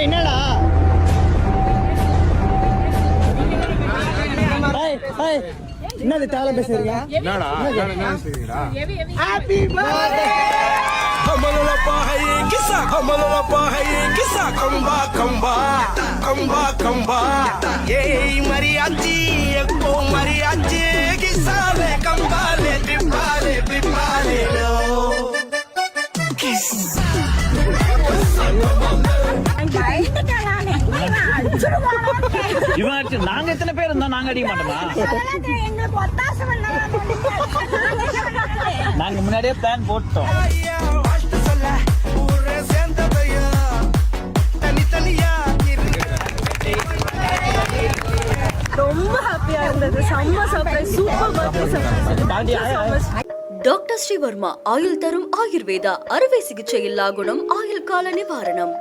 என்னடா என்னது தேவை பேசுறீங்க? ஹாப்பி பர்த்டே हमला पाहे किसा कंबा ये मरियाची एको मरियाची किसा ले कंबाले बिपाले लो किसा இவன் நாங்க எத்தனை பேர் இருந்தா நாங்க அடிக்க மாட்டோமா? நாங்க முன்னாடியே பிளான் போட்டோம். ரொம்ப ஹாப்பியா இருந்தது. செம்ம surprise, super birthday surprise. Doctor Sreevarma ஆயுள் தரும் ஆயுர்வேதா அறுவை சிகிச்சை இல்லா குணம் ஆயுள் கால நிவாரணம்.